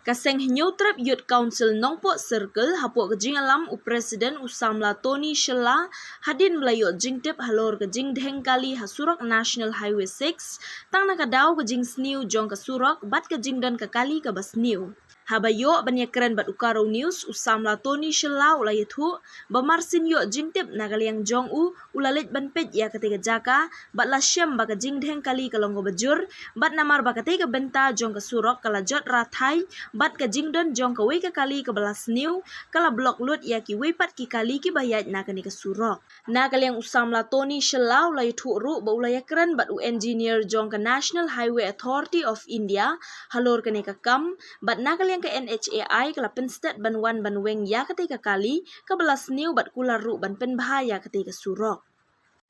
Kaseng Nyutrap Youth Council Nongpok Circle hapuk kejing alam u Presiden Usamla Tony Shella hadin melayuk jingtip halor kejing dheng kali hasurok National Highway 6 tang nakadaw kejing sniu jong kasurok bat kejing dan kekali ke basniu. Habayok banyakran bat ukaro news Usamla Tony Shella ulayathu bamarsin yok jingtip nagaliang jong ulalit banpet ya ketiga jaka bat lasyam baka jing dheng kali kalonggo bajur bat namar baka tiga benta jong kasurok kalajot rathai bat ka jingdon jong ka wei ka kali ka balas new kala blok lut ya ki wei pat ki kali ki bayat na kani ka surok na kaliang Usamla Tony Shella ulay thuru ba ulayakran bat u engineer jong ka National Highway Authority of India halor kani ka kam bat na kaliang ka NHAI kala penstat banwan banweng ya ketika kali ka balas new bat kula ru ban pen bahaya ketika surok.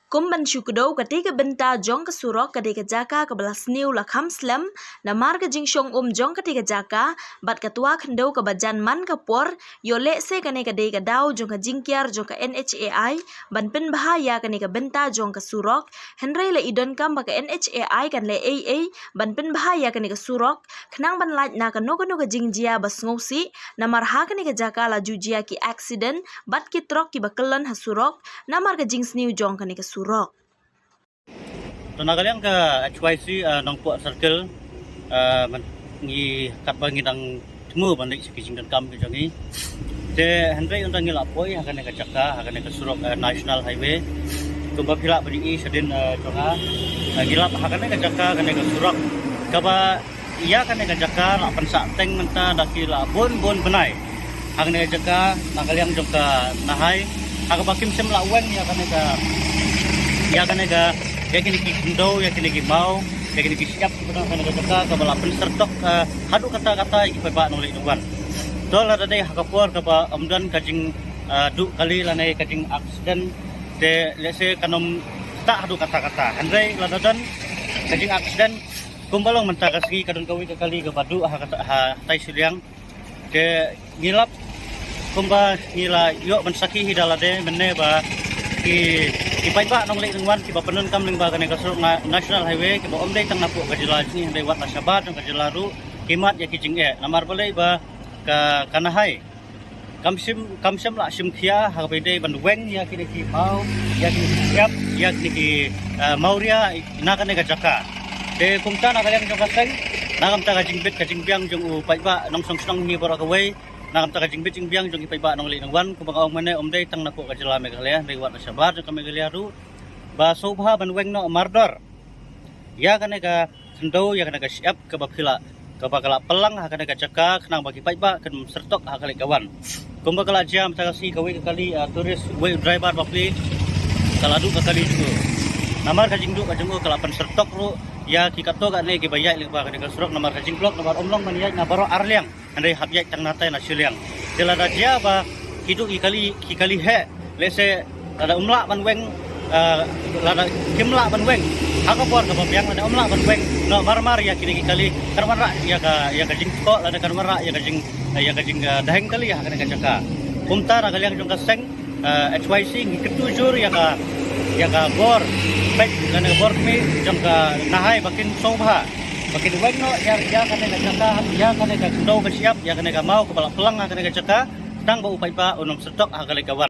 Kumban syukdo ketika benta jong ke surok ketika jaka ke belas new lakham slam namar ke jingshong jong ketika jaka bat ketua kendo ke bajan man ke por yo lekse kane ke dei ke dau jong ke jingkiar jong ke NHAI ban pen bahaya kane ke benta jong ke surok Henry le idon kam ba ke NHAI kan le AA ban pen bahaya kane ke surok kenang ban laj na ke no ke jingjia bas ngosi namar ha kane ke jaka la jujia ki accident bat ki trok ki bakelan hasurok namar ke jing sniu jong kane ke surok. Tunagaliang ka HYC Nongpok Circle ngi katbangi nang temu bandik sikising dan kam kejangi de Henry untang ngila poi hakane ka jaka hakane ka surok National Highway kumba pila badi sedin jonga ngila hakane ka jaka hakane ka surok kaba iya kane ka jaka la pansa teng menta dakila bon benai hakane ka jaka nagaliang joka nahai akabakim sem la wen ya kane ga ya kini kindo ya kini mau ya kini siap kita kena jaka ke balapan sertok hadu kata-kata iki pepak nolek duan dol ada dei hakapor ke ba amdan kajing du kali lanai kajing accident de lese kanom tak hadu kata-kata handai ladadan kajing accident kumbalong mentakasi kadon kawi ke kali ke badu ha tai siliang ke ngilap kumba ngila yok mensaki hidalade menne ba ki ipaiba nong lek ngwan ki bapenun kam ling ba kane kasur National Highway ki ba omdei tang napu kajila ni handai wat nasabat tang kajila ru kimat ya kijing namar balai ba ka kanahai kamsim la sim khia ha bedei bandweng ya kini ki mau ya kini siap ya kini ki mauria na kane ka jaka de kumta na kaliang jong kaseng na kam ta kajing bit kajing biang jong u paiba nong song song ni bora ka wei nakam ta kajing biting biang jong ipaiba nong lek nangwan ku bang mane omdei tang napu kajila megalaya dei wat nasabat ka megalaya ru ba sobha banweng no mardor ya kane ka kendo ya kane ka siap ka bapila ka bakala pelang ha kane ka jaka kenang bagi paiba kan sertok ha kali kawan kumba kala jam ta kasi kawi kali turis way driver bapli kaladu ka kali tu namar kajing du kajing kala pen sertok ru ya ki kato ka ne ki bayai le ba kane ka surok namar kajing blok namar omlong maniai na baro arliang andai habjai tang natai na siliang telada dia ba hidu ki kali he lese ada umla banweng lada kimla banweng hakapor ka babyang lada umla banweng no marmar ya kini kali karmara ya ka jingko lada karmara ya kajing daheng kali ya kana jaka umta ra kaliang jong kaseng HYC ngiketujur ya ka bor pek kana bor mi jong ka nahai bakin sobha bakin weng no ya kana jaka ya kana ka do ka siap ya kana ka mau ka pelang kana jaka tang ba upai pa unom setok ha kali kawan